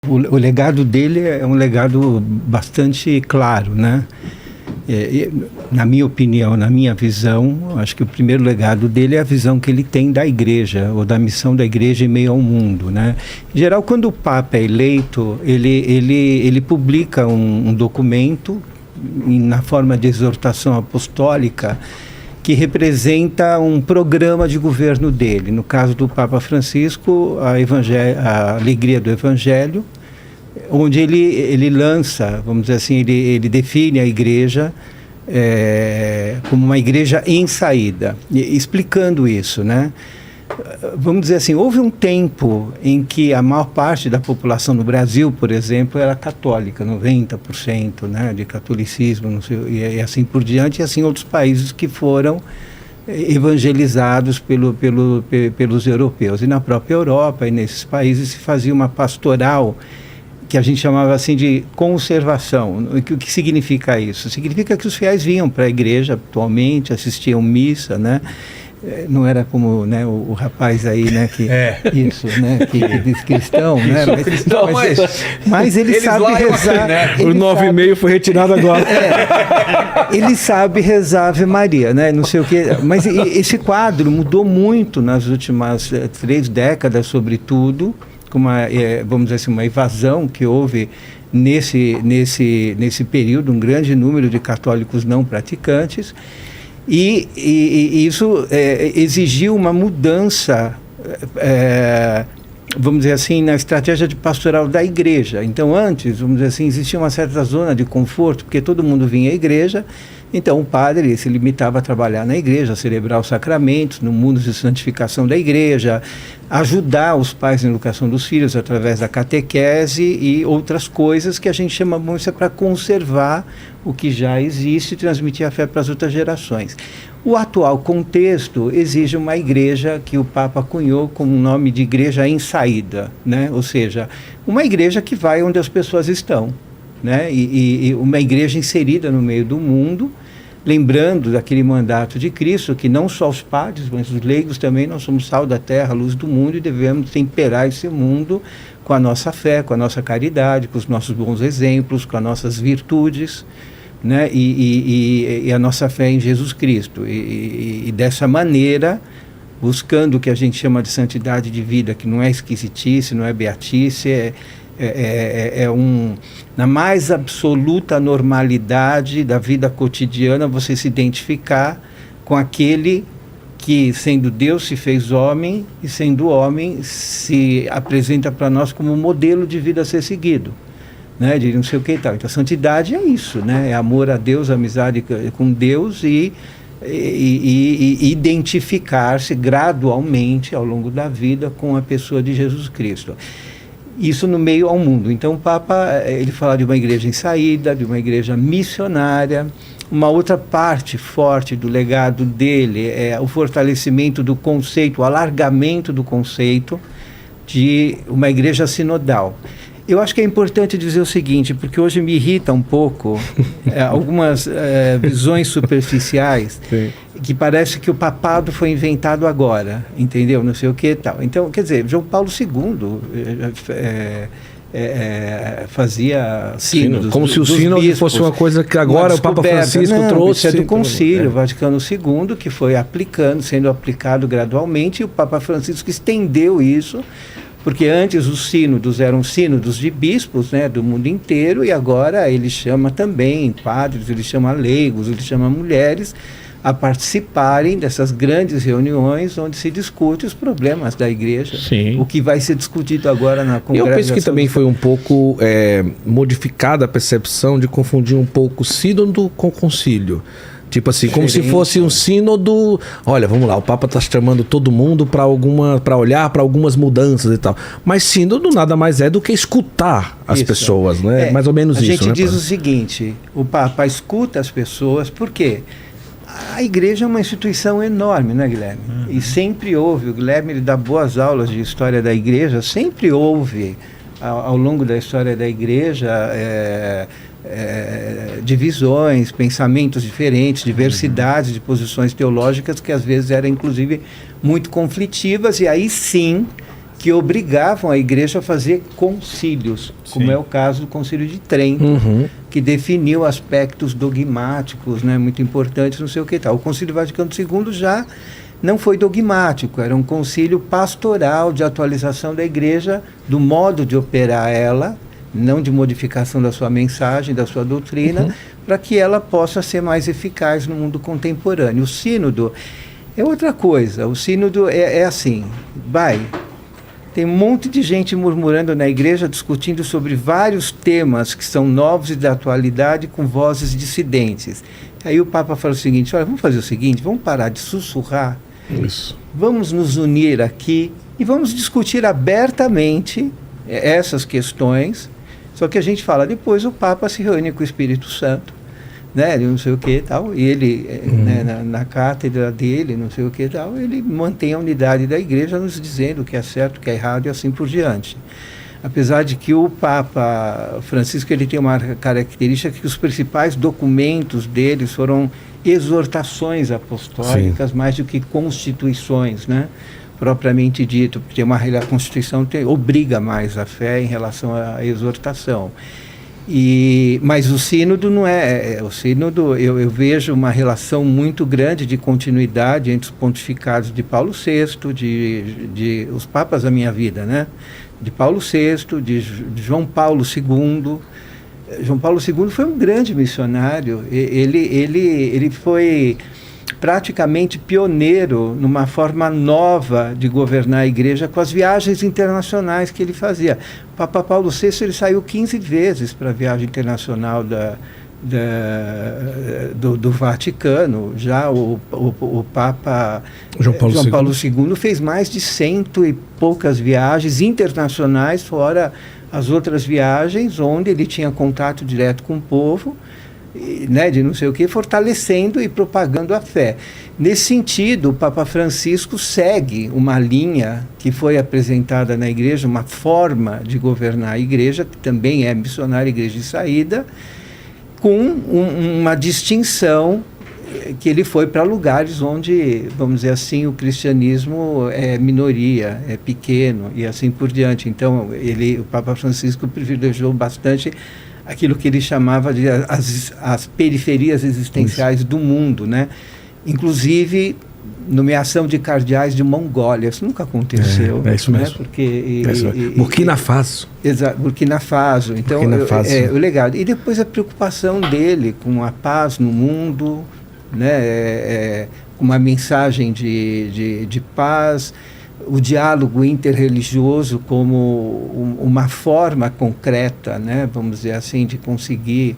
O legado dele é um legado bastante claro, né? Na minha opinião, na minha visão, acho que o primeiro legado dele é a visão que ele tem da igreja, ou da missão da igreja em meio ao mundo, né? Em geral, quando o Papa é eleito, ele publica um documento na forma de exortação apostólica que representa um programa de governo dele. No caso do Papa Francisco, a Alegria do Evangelho, onde ele lança, vamos dizer assim, ele define a igreja como uma igreja em saída, explicando isso, né? Vamos dizer assim, houve um tempo em que a maior parte da população no Brasil, por exemplo, era católica, 90%, né, de catolicismo, não sei, e assim por diante, e assim outros países que foram evangelizados pelos europeus. E na própria Europa e nesses países se fazia uma pastoral que a gente chamava assim de conservação. O que significa isso? Significa que os fiéis vinham para a igreja atualmente, assistiam missa, né? Não era como, né, o rapaz aí, né, que isso, né, que diz cristão, né, mas ele sabe rezar, né? O 9,5 foi retirado agora. Ele sabe rezar Ave Maria, né, não sei o que, mas esse quadro mudou muito nas últimas 3 décadas, sobretudo, com uma, vamos dizer assim, uma evasão que houve nesse período, um grande número de católicos não praticantes. E isso exigiu uma mudança, vamos dizer assim, na estratégia de pastoral da igreja. Então, antes, vamos dizer assim, existia uma certa zona de conforto, porque todo mundo vinha à igreja, então o padre se limitava a trabalhar na igreja, a celebrar os sacramentos, no mundo de santificação da igreja, ajudar os pais na educação dos filhos através da catequese e outras coisas que a gente chama muito para conservar o que já existe e transmitir a fé para as outras gerações. O atual contexto exige uma igreja que o Papa cunhou com o nome de igreja em saída, né? Ou seja, uma igreja que vai onde as pessoas estão, né? E uma igreja inserida no meio do mundo, lembrando daquele mandato de Cristo, que não só os padres, mas os leigos também, nós somos sal da terra, luz do mundo, e devemos temperar esse mundo com a nossa fé, com a nossa caridade, com os nossos bons exemplos, com as nossas virtudes, né? E a nossa fé em Jesus Cristo. E dessa maneira, buscando o que a gente chama de santidade de vida, que não é esquisitice, não é beatice, na mais absoluta normalidade da vida cotidiana, você se identificar com aquele que, sendo Deus, se fez homem, e sendo homem, se apresenta para nós como um modelo de vida a ser seguido, né? De não sei o que e tal. Então, a santidade é isso, né? É amor a Deus, amizade com Deus e identificar-se gradualmente ao longo da vida com a pessoa de Jesus Cristo. Isso no meio ao mundo. Então o Papa, ele fala de uma igreja em saída, de uma igreja missionária. Uma outra parte forte do legado dele é o fortalecimento do conceito, o alargamento do conceito de uma igreja sinodal. Eu acho que é importante dizer o seguinte, porque hoje me irrita um pouco algumas visões superficiais. Sim. Que parece que o papado foi inventado agora, entendeu? Não sei o que e tal. Então, quer dizer, João Paulo II fazia sínodos. Como se o sínodo fosse uma coisa que agora o Papa Francisco trouxe. Isso é do Concílio Vaticano II, que foi sendo aplicado gradualmente, e o Papa Francisco estendeu isso, porque antes os sínodos eram sínodos de bispos, né, do mundo inteiro, e agora ele chama também padres, ele chama leigos, ele chama mulheres a participarem dessas grandes reuniões onde se discute os problemas da igreja. Sim. O que vai ser discutido agora na congregação. Eu penso que também foi um pouco modificada a percepção de confundir um pouco sínodo com concílio. Tipo assim, como se fosse um sínodo. Olha, vamos lá, o Papa está chamando todo mundo para olhar para algumas mudanças e tal. Mas sínodo nada mais é do que escutar as pessoas, né? Mais ou menos isso, né? A gente diz o seguinte, o Papa escuta as pessoas, por quê? A igreja é uma instituição enorme, né, Guilherme? E sempre houve, o Guilherme ele dá boas aulas de história da igreja, sempre houve, ao longo da história da igreja, divisões, pensamentos diferentes, diversidades de posições teológicas que às vezes eram inclusive muito conflitivas, e aí sim que obrigavam a igreja a fazer concílios, como é o caso do Concílio de Trento, que definiu aspectos dogmáticos, né, muito importantes, não sei o que tal. O Concílio Vaticano II já não foi dogmático, era um concílio pastoral de atualização da igreja, do modo de operar ela, não de modificação da sua mensagem, da sua doutrina, para que ela possa ser mais eficaz no mundo contemporâneo. O sínodo é outra coisa. O sínodo é assim, tem um monte de gente murmurando na igreja, discutindo sobre vários temas que são novos e da atualidade, com vozes dissidentes. Aí o Papa fala o seguinte: olha, vamos fazer o seguinte, vamos parar de sussurrar, vamos nos unir aqui e vamos discutir abertamente essas questões. Só que a gente fala, depois o Papa se reúne com o Espírito Santo, né, não sei o que e tal, e ele, né, na cátedra dele, não sei o que e tal, ele mantém a unidade da igreja, nos dizendo o que é certo, o que é errado e assim por diante. Apesar de que o Papa Francisco, ele tem uma característica que os principais documentos dele foram exortações apostólicas, mais do que constituições, né, propriamente dito, porque a Constituição obriga mais a fé em relação à exortação. Mas o sínodo não é. O sínodo, eu vejo uma relação muito grande de continuidade entre os pontificados de Paulo VI, de os papas da minha vida, né? De Paulo VI, de João Paulo II. João Paulo II foi um grande missionário. Ele foi praticamente pioneiro numa forma nova de governar a igreja com as viagens internacionais que ele fazia. O Papa Paulo VI, ele saiu 15 vezes para a viagem internacional do Vaticano. Já o Papa João Paulo II fez mais de 100 e poucas viagens internacionais, fora as outras viagens onde ele tinha contato direto com o povo, né, de não sei o que, fortalecendo e propagando a fé. Nesse sentido, o Papa Francisco segue uma linha que foi apresentada na igreja, uma forma de governar a igreja, que também é missionária, igreja de saída, com uma distinção que ele foi para lugares onde, vamos dizer assim, o cristianismo é minoria, é pequeno e assim por diante. Então, o Papa Francisco privilegiou bastante aquilo que ele chamava de as periferias existenciais do mundo, né? Inclusive nomeação de cardeais de Mongólia. Isso nunca aconteceu. É isso mesmo. Né? Porque, Burkina Faso. Exato, Burkina Faso. Então, o legado. E depois a preocupação dele com a paz no mundo, né? Uma mensagem de paz, o diálogo interreligioso como uma forma concreta, né, vamos dizer assim, de conseguir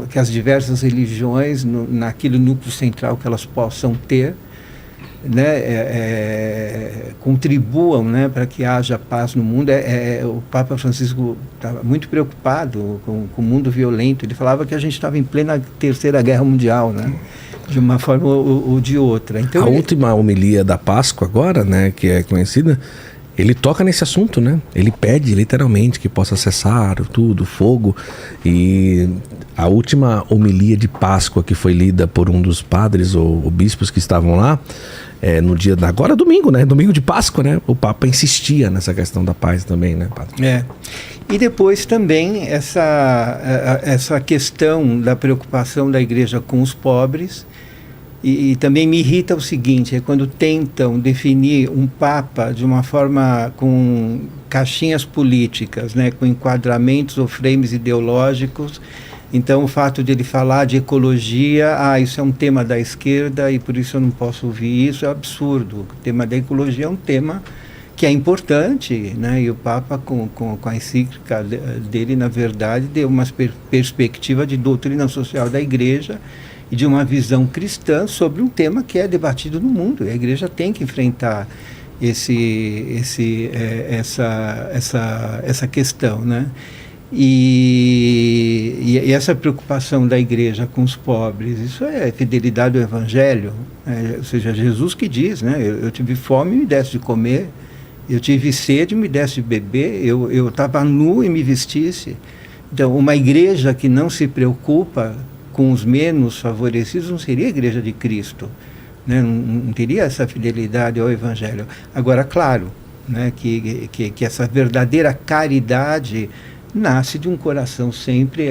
que as diversas religiões, naquele núcleo central que elas possam ter, né, contribuam, né, para que haja paz no mundo. O Papa Francisco estava muito preocupado com o mundo violento. Ele falava que a gente estava em plena Terceira Guerra Mundial, né, de uma forma ou de outra. Então, última homilia da Páscoa agora, né, que é conhecida, ele toca nesse assunto, né? Ele pede literalmente que possa cessar tudo, fogo. E a última homilia de Páscoa que foi lida por um dos padres ou bispos que estavam lá, no dia agora domingo, né? Domingo de Páscoa, né? O Papa insistia nessa questão da paz também, né, padre? E depois também essa questão da preocupação da igreja com os pobres. E também me irrita o seguinte, quando tentam definir um Papa de uma forma com caixinhas políticas, né, com enquadramentos ou frames ideológicos. Então, o fato de ele falar de ecologia, isso é um tema da esquerda e por isso eu não posso ouvir isso, é absurdo. O tema da ecologia é um tema que é importante, né, e o Papa, com a encíclica dele, na verdade, deu uma perspectiva de doutrina social da igreja e de uma visão cristã sobre um tema que é debatido no mundo. E a igreja tem que enfrentar essa questão, né? E essa preocupação da igreja com os pobres, isso é fidelidade ao Evangelho, ou seja, Jesus que diz, né? Eu tive fome e me desse de comer, eu tive sede e me desse de beber, eu estava nu e me vestisse. Então, uma igreja que não se preocupa com os menos favorecidos não seria a igreja de Cristo, né? Não teria essa fidelidade ao Evangelho. Agora, claro, né? Que essa verdadeira caridade nasce de um coração sempre,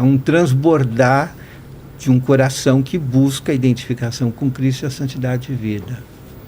um transbordar de um coração que busca a identificação com Cristo e a santidade de vida.